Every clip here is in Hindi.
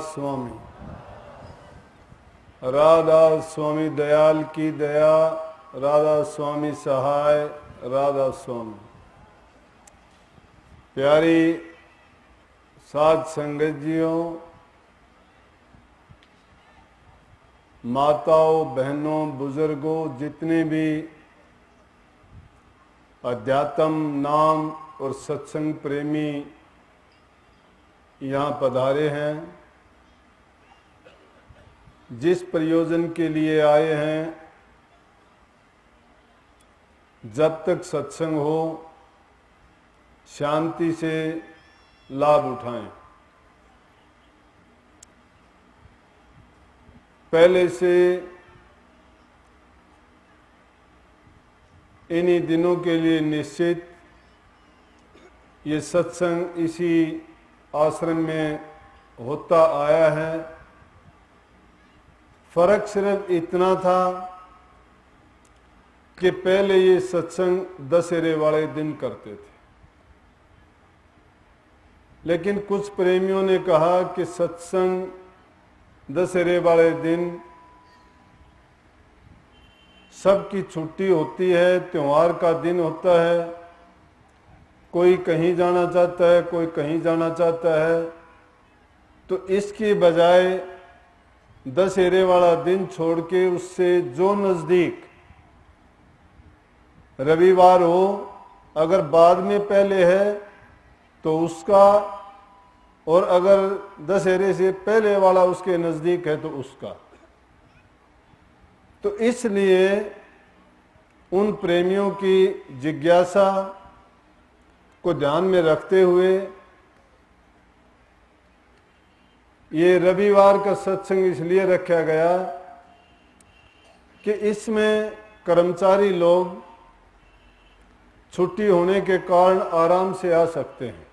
स्वामी, राधा स्वामी दयाल की दया, राधा स्वामी सहाय, राधा स्वामी। प्यारी साध संगत जियों, माताओं, बहनों, बुजुर्गों, जितने भी अध्यात्म, नाम और सत्संग प्रेमी यहाँ पधारे हैं, जिस प्रयोजन के लिए आए हैं, जब तक सत्संग हो शांति से लाभ उठाएं। पहले से इन्हीं दिनों के लिए निश्चित ये सत्संग इसी आश्रम में होता आया है। फर्क सिर्फ इतना था कि पहले ये सत्संग दशहरे वाले दिन करते थे, लेकिन कुछ प्रेमियों ने कहा कि सत्संग दशहरे वाले दिन सबकी छुट्टी होती है, त्योहार का दिन होता है, कोई कहीं जाना चाहता है, कोई कहीं जाना चाहता है, तो इसकी बजाय दशहरे वाला दिन छोड़ के उससे जो नज़दीक रविवार हो, अगर बाद में पहले है तो उसका, और अगर दशहरे से पहले वाला उसके नज़दीक है तो उसका। तो इसलिए उन प्रेमियों की जिज्ञासा को ध्यान में रखते हुए ये रविवार का सत्संग इसलिए रखा गया कि इसमें कर्मचारी लोग छुट्टी होने के कारण आराम से आ सकते हैं,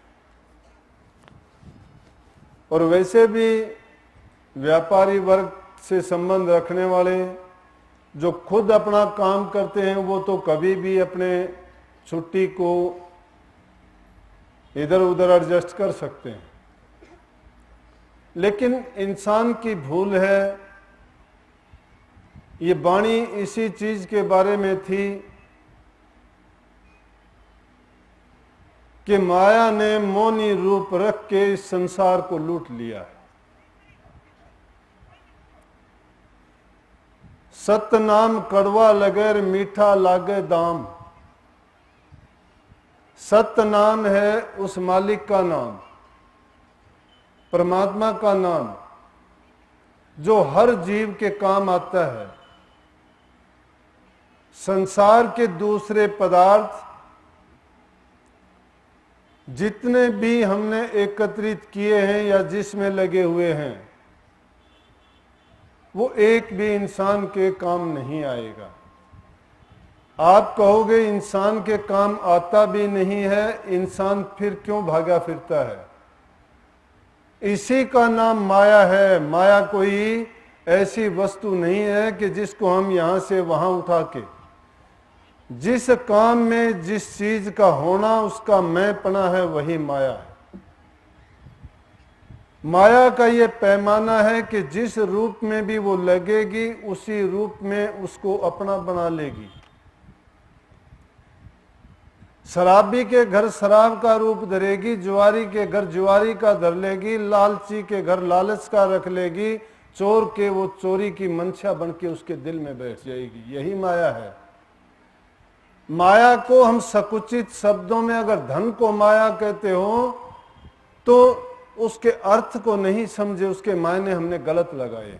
और वैसे भी व्यापारी वर्ग से संबंध रखने वाले जो खुद अपना काम करते हैं वो तो कभी भी अपने छुट्टी को इधर उधर एडजस्ट कर सकते हैं, लेकिन इंसान की भूल है। ये वाणी इसी चीज के बारे में थी कि माया ने मौनी रूप रख के इस संसार को लूट लिया है। सत्य नाम कड़वा लगे मीठा लागे दाम। सत्य नाम है उस मालिक का नाम, परमात्मा का नाम, जो हर जीव के काम आता है। संसार के दूसरे पदार्थ जितने भी हमने एकत्रित किए हैं या जिसमें लगे हुए हैं, वो एक भी इंसान के काम नहीं आएगा। आप कहोगे इंसान के काम आता भी नहीं है, इंसान फिर क्यों भागा फिरता है? इसी का नाम माया है। माया कोई ऐसी वस्तु नहीं है कि जिसको हम यहां से वहां उठा के, जिस काम में जिस चीज का होना उसका मैंपना है, वही माया है। माया का ये पैमाना है कि जिस रूप में भी वो लगेगी उसी रूप में उसको अपना बना लेगी। शराबी के घर शराब का रूप धरेगी, जुआरी के घर जुआरी का धर लेगी, लालची के घर लालच का रख लेगी, चोर के वो चोरी की मंशा बन के उसके दिल में बैठ जाएगी। यही माया है। माया को हम सकुचित शब्दों में अगर धन को माया कहते हो तो उसके अर्थ को नहीं समझे, उसके मायने हमने गलत लगाए।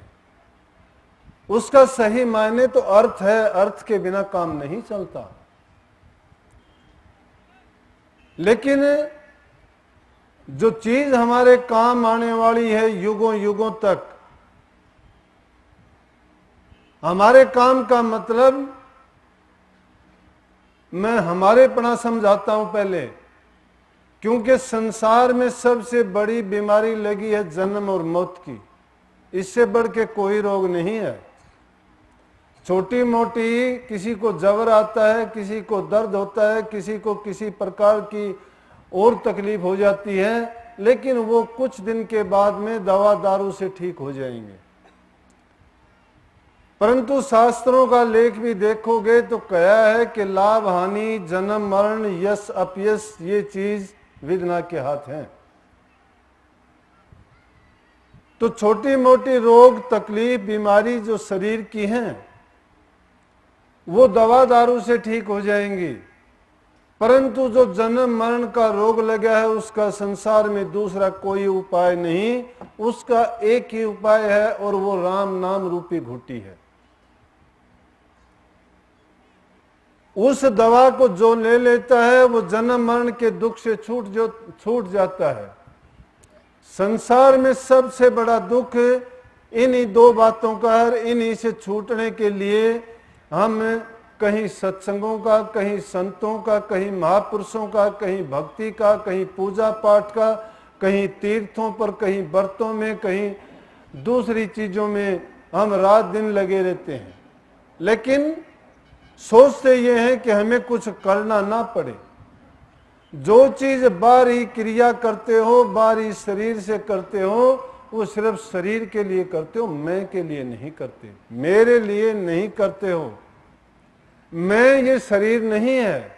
उसका सही मायने तो अर्थ है, अर्थ के बिना काम नहीं चलता। लेकिन जो चीज हमारे काम आने वाली है युगों युगों तक, हमारे काम का मतलब मैं हमारेपना समझाता हूं पहले, क्योंकि संसार में सबसे बड़ी बीमारी लगी है जन्म और मौत की। इससे बढ़ के कोई रोग नहीं है। छोटी मोटी किसी को जबर आता है, किसी को दर्द होता है, किसी को किसी प्रकार की और तकलीफ हो जाती है, लेकिन वो कुछ दिन के बाद में दवा दारू से ठीक हो जाएंगे। परंतु शास्त्रों का लेख भी देखोगे तो कहा है कि लाभ हानि, जन्म मरण, यश अपयश, ये चीज विधना के हाथ हैं। तो छोटी मोटी रोग तकलीफ बीमारी जो शरीर की हैं वो दवा दारू से ठीक हो जाएंगी, परंतु जो जन्म मरण का रोग लगा है उसका संसार में दूसरा कोई उपाय नहीं, उसका एक ही उपाय है और वो राम नाम रूपी घुट्टी है। उस दवा को जो ले लेता है वो जन्म मरण के दुख से छूट जाता है। संसार में सबसे बड़ा दुख इन्हीं दो बातों का है। इन्हीं से छूटने के लिए हम कहीं सत्संगों का, कहीं संतों का, कहीं महापुरुषों का, कहीं भक्ति का, कहीं पूजा पाठ का, कहीं तीर्थों पर, कहीं व्रतों में, कहीं दूसरी चीजों में हम रात दिन लगे रहते हैं, लेकिन सोचते ये हैं कि हमें कुछ करना ना पड़े। जो चीज बाहरी क्रिया करते हो, बाहरी शरीर से करते हो, वो सिर्फ शरीर के लिए करते हो, मैं के लिए नहीं करते, मेरे लिए नहीं करते हो। मैं ये शरीर नहीं है,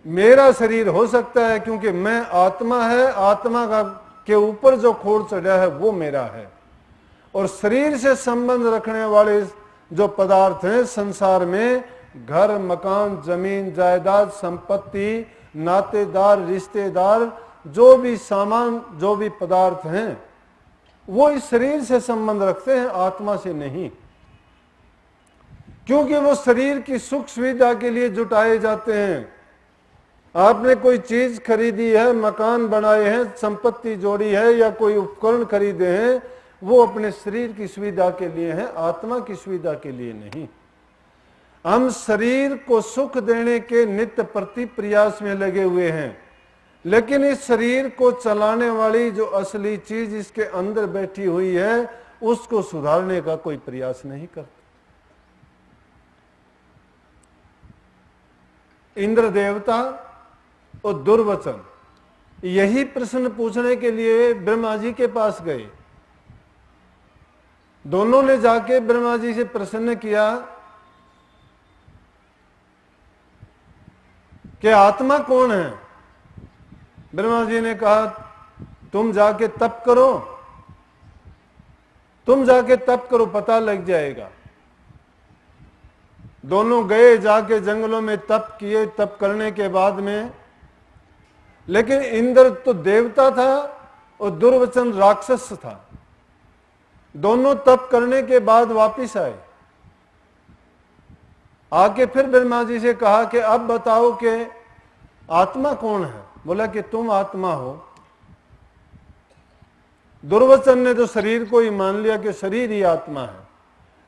मेरा शरीर हो सकता है क्योंकि मैं आत्मा है, आत्मा का के ऊपर जो खोड़ चढ़ा है वो मेरा है। और शरीर से संबंध रखने वाले जो पदार्थ हैं संसार में, घर मकान जमीन जायदाद संपत्ति नातेदार रिश्तेदार, जो भी सामान जो भी पदार्थ हैं वो इस शरीर से संबंध रखते हैं, आत्मा से नहीं, क्योंकि वो शरीर की सुख सुविधा के लिए जुटाए जाते हैं। आपने कोई चीज खरीदी है, मकान बनाए हैं, संपत्ति जोड़ी है या कोई उपकरण खरीदे हैं, वो अपने शरीर की सुविधा के लिए हैं, आत्मा की सुविधा के लिए नहीं। हम शरीर को सुख देने के नित्य प्रति प्रयास में लगे हुए हैं, लेकिन इस शरीर को चलाने वाली जो असली चीज इसके अंदर बैठी हुई है उसको सुधारने का कोई प्रयास नहीं करते। इंद्र देवता और दुर्वचन यही प्रश्न पूछने के लिए ब्रह्मा जी के पास गए। दोनों ने जाके ब्रह्मा जी से प्रश्न किया कि आत्मा कौन है। ब्रह्मा जी ने कहा तुम जाके तप करो, तुम जाके तप करो, पता लग जाएगा। दोनों गए, जाके जंगलों में तप किए। तप करने के बाद में, लेकिन इंद्र तो देवता था और दुर्वचन राक्षस था। दोनों तप करने के बाद वापिस आए, आके फिर ब्रह्मा जी से कहा कि अब बताओ कि आत्मा कौन है। बोला कि तुम आत्मा हो। दुर्वचन ने तो शरीर को ही मान लिया कि शरीर ही आत्मा है,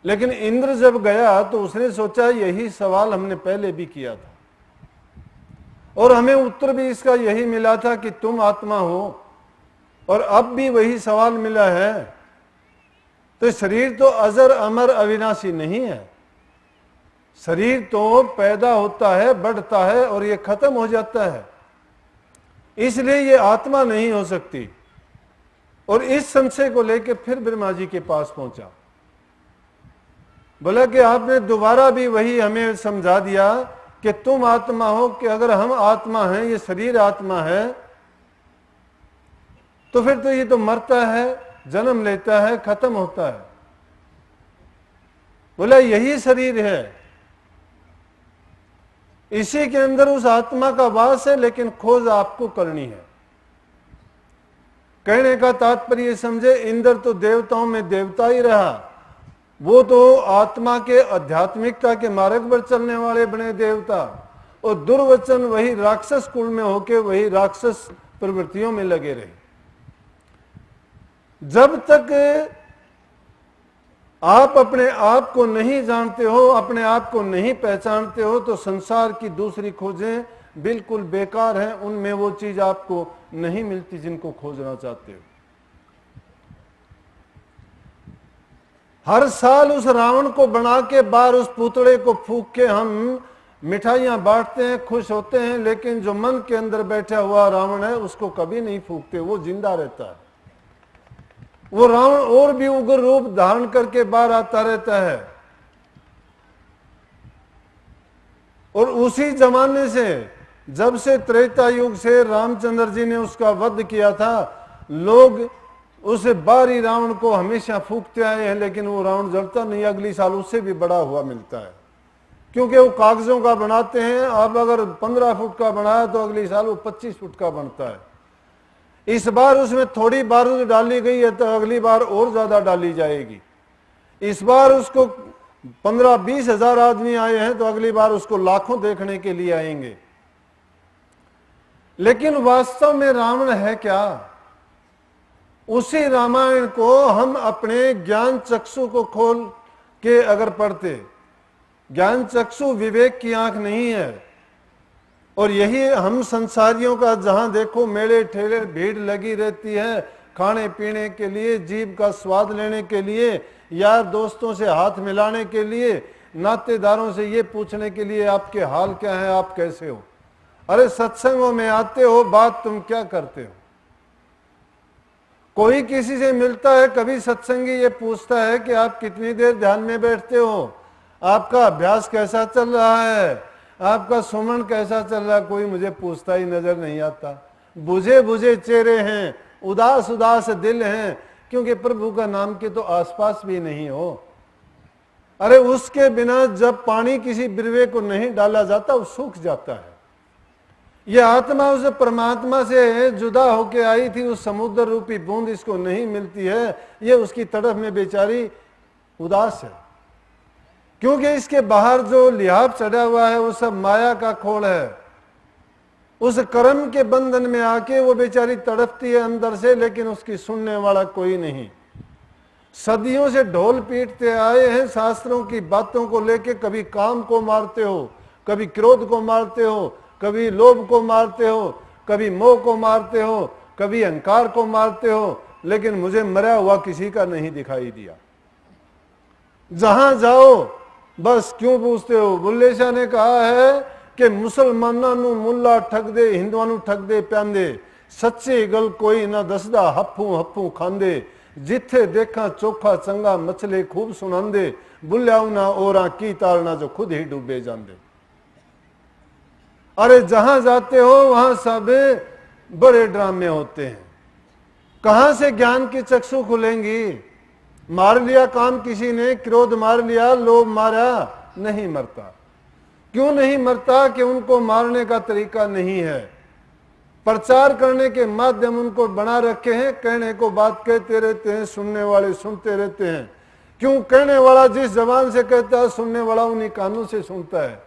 लेकिन इंद्र जब गया तो उसने सोचा यही सवाल हमने पहले भी किया था और हमें उत्तर भी इसका यही मिला था कि तुम आत्मा हो, और अब भी वही सवाल मिला है। तो शरीर तो अजर अमर अविनाशी नहीं है। शरीर तो पैदा होता है, बढ़ता है और ये खत्म हो जाता है, इसलिए ये आत्मा नहीं हो सकती। और इस संशय को लेकर फिर ब्रह्मा जी के पास पहुंचा। बोला कि आपने दोबारा भी वही हमें समझा दिया कि तुम आत्मा हो, कि अगर हम आत्मा हैं, ये शरीर आत्मा है, तो फिर तो ये तो मरता है, जन्म लेता है, खत्म होता है। बोला यही शरीर है, इसी के अंदर उस आत्मा का वास है, लेकिन खोज आपको करनी है। कहने का तात्पर्य समझे, इंद्र तो देवताओं में देवता ही रहा, वो तो आत्मा के आध्यात्मिकता के मार्ग पर चलने वाले बने देवता, और दुर्वचन वही राक्षस कुल में होके वही राक्षस प्रवृत्तियों में लगे रहे। जब तक आप अपने आप को नहीं जानते हो, अपने आप को नहीं पहचानते हो, तो संसार की दूसरी खोजें बिल्कुल बेकार हैं, उनमें वो चीज आपको नहीं मिलती जिनको खोजना चाहते हो। हर साल उस रावण को बना के बाहर उस पुतले को फूंक के हम मिठाइयां बांटते हैं, खुश होते हैं, लेकिन जो मन के अंदर बैठा हुआ रावण है उसको कभी नहीं फूंकते, वो जिंदा रहता है। वो रावण और भी उग्र रूप धारण करके बाहर आता रहता है। और उसी जमाने से, जब से त्रेता युग से रामचंद्र जी ने उसका वध किया था, लोग उस बाहरी रावण को हमेशा फूंकते आए हैं, लेकिन वो रावण जलता नहीं, अगली साल उससे भी बड़ा हुआ मिलता है, क्योंकि वो कागजों का बनाते हैं। अब अगर 15 फुट का बनाया तो अगली साल वो 25 फुट का बनता है। इस बार उसमें थोड़ी बारूद डाली गई है तो अगली बार और ज्यादा डाली जाएगी। इस बार उसको 15-20 हजार आदमी आए हैं तो अगली बार उसको लाखों देखने के लिए आएंगे। लेकिन वास्तव में रावण है क्या? उसी रामायण को हम अपने ज्ञान चक्षु को खोल के अगर पढ़ते, ज्ञान चक्षु विवेक की आंख नहीं है, और यही हम संसारियों का जहां देखो मेले ठेले भीड़ लगी रहती है, खाने पीने के लिए, जीभ का स्वाद लेने के लिए, यार दोस्तों से हाथ मिलाने के लिए, नातेदारों से ये पूछने के लिए आपके हाल क्या है, आप कैसे हो। अरे सत्संगों में आते हो, बात तुम क्या करते हो? कोई किसी से मिलता है, कभी सत्संगी ये पूछता है कि आप कितनी देर ध्यान में बैठते हो, आपका अभ्यास कैसा चल रहा है, आपका सुमन कैसा चल रहा है? कोई मुझे पूछता ही नजर नहीं आता। बुझे बुझे चेहरे हैं, उदास उदास दिल हैं, क्योंकि प्रभु का नाम के तो आसपास भी नहीं हो। अरे उसके बिना जब पानी किसी बिरवे को नहीं डाला जाता वो सूख जाता है। यह आत्मा उस परमात्मा से जुदा होके आई थी, उस समुद्र रूपी बूंद इसको नहीं मिलती है, ये उसकी तड़फ में बेचारी उदास है, क्योंकि इसके बाहर जो लिहाफ चढ़ा हुआ है वो सब माया का खोल है। उस कर्म के बंधन में आके वो बेचारी तड़पती है अंदर से, लेकिन उसकी सुनने वाला कोई नहीं। सदियों से ढोल पीटते आए हैं शास्त्रों की बातों को लेके, कभी काम को मारते हो, कभी क्रोध को मारते हो, कभी लोभ को मारते हो, कभी मोह को मारते हो, कभी अहंकार को मारते हो, लेकिन मुझे मरा हुआ किसी का नहीं दिखाई दिया। जहां जाओ बस क्यों पूछते हो? बुल्ले शाह ने कहा है कि मुसलमाना नू मुल्ला ठग दे, हिंदुआ नू ठग दे प्यांदे, सच्ची गल कोई ना दसदा, हप्पू हप्पू खांदे, जिथे देखा चोखा चंगा मछले खूब सुनांदे, बुल्लियाऊ ना ओरा की तारना जो खुद ही डूबे जांदे। अरे जहां जाते हो वहां सब बड़े ड्रामे होते हैं। कहां से ज्ञान की चक्षु खुलेंगी? मार लिया काम किसी ने, क्रोध मार लिया, लोभ मारा, नहीं मरता। क्यों नहीं मरता? कि उनको मारने का तरीका नहीं है। प्रचार करने के माध्यम उनको बना रखे हैं, कहने को बात कहते रहते हैं, सुनने वाले सुनते रहते हैं। क्यों? कहने वाला जिस जबान से कहता है, सुनने वाला उन्हीं कानों से सुनता है।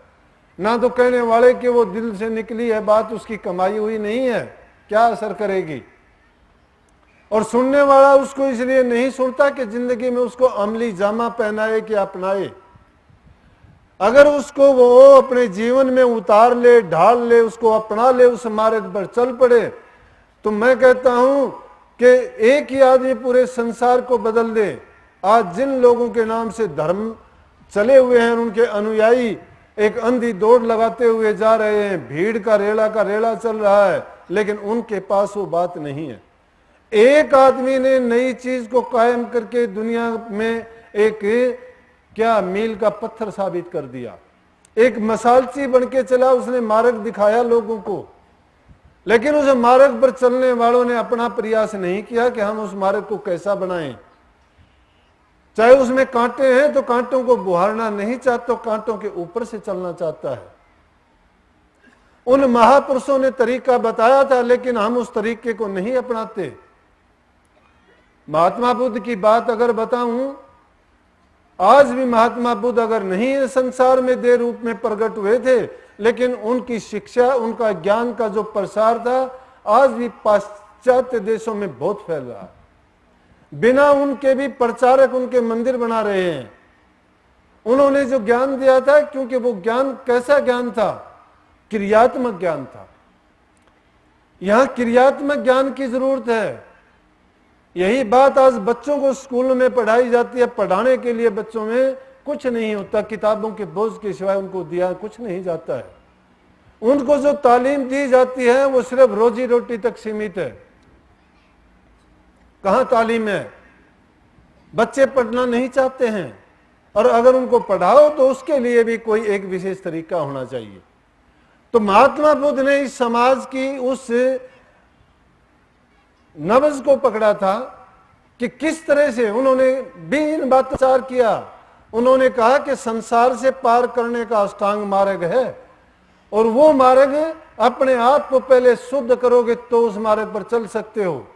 ना तो कहने वाले कि वो दिल से निकली है बात, उसकी कमाई हुई नहीं है, क्या असर करेगी? और सुनने वाला उसको इसलिए नहीं सुनता कि जिंदगी में उसको अमली जामा पहनाए कि अपनाए। अगर उसको वो अपने जीवन में उतार ले, ढाल ले, उसको अपना ले, उस मार्ग पर चल पड़े, तो मैं कहता हूं कि एक ही आदमी पूरे संसार को बदल दे। आज जिन लोगों के नाम से धर्म चले हुए हैं, उनके अनुयायी एक अंधी दौड़ लगाते हुए जा रहे हैं, भीड़ का रेला चल रहा है, लेकिन उनके पास वो बात नहीं है। एक आदमी ने नई चीज को कायम करके दुनिया में एक क्या मील का पत्थर साबित कर दिया। एक मसालची बन के चला, उसने मार्ग दिखाया लोगों को, लेकिन उस मार्ग पर चलने वालों ने अपना प्रयास नहीं किया कि हम उस मार्ग को कैसा बनाएं। चाहे उसमें कांटे हैं तो कांटों को बुहारना नहीं चाहता, कांटों के ऊपर से चलना चाहता है। उन महापुरुषों ने तरीका बताया था, लेकिन हम उस तरीके को नहीं अपनाते। महात्मा बुद्ध की बात अगर बताऊं, आज भी महात्मा बुद्ध अगर नहीं संसार में देह रूप में प्रकट हुए थे, लेकिन उनकी शिक्षा, उनका ज्ञान का जो प्रसार था, आज भी पाश्चात्य देशों में बहुत फैल रहा है। बिना उनके भी प्रचारक उनके मंदिर बना रहे हैं। उन्होंने जो ज्ञान दिया था, क्योंकि वो ज्ञान कैसा ज्ञान था? क्रियात्मक ज्ञान था। यहां क्रियात्मक ज्ञान की जरूरत है। यही बात आज बच्चों को स्कूल में पढ़ाई जाती है। पढ़ाने के लिए बच्चों में कुछ नहीं होता, किताबों के बोझ के सिवाय उनको दिया कुछ नहीं जाता है। उनको जो तालीम दी जाती है वो सिर्फ रोजी रोटी तक सीमित है। कहां तालीम है? बच्चे पढ़ना नहीं चाहते हैं, और अगर उनको पढ़ाओ तो उसके लिए भी कोई एक विशेष तरीका होना चाहिए। तो महात्मा बुद्ध ने इस समाज की उस नब्ज को पकड़ा था कि किस तरह से उन्होंने भी इन बातों विचार किया। उन्होंने कहा कि संसार से पार करने का अष्टांग मार्ग है, और वो मार्ग अपने आप को पहले शुद्ध करोगे तो उस मार्ग पर चल सकते हो।